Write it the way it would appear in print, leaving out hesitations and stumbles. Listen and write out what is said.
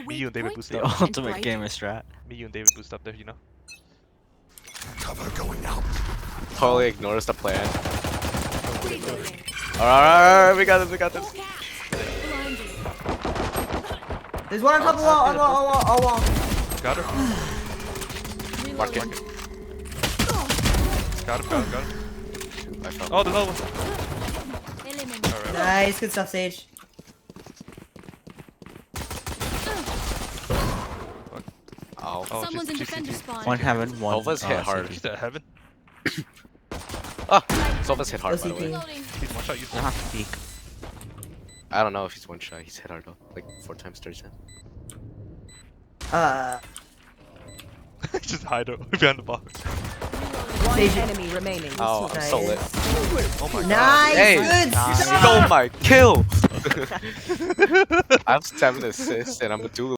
Me, you, and David boost The up. ultimate gamer strat. Me, you, and David boost up there, you know. Cover going out. Totally ignores the plan. Alright, we got this, we got this. There's one on top of the wall, on the wall. Got her. Mark it. Got him. I found Oh, there's another one. Alright. Nice, good stuff, Sage. Ow. Oh, Someone's in she's defender CT. spawn. One heaven, one. Nova's hit hard. She's at heaven. Ah, Sova's hit hard by the OCP. way. Loading. He's one shot. You I have to peek. I don't know if he's one shot. He's hit hard though, like 4 times 30 just hide her behind the box. One Sage. enemy remaining. Oh, I'm so lit. Oh my god. Nice, Hey, good you stuff. stole my kill. I have 7 assists and I'm a duelist.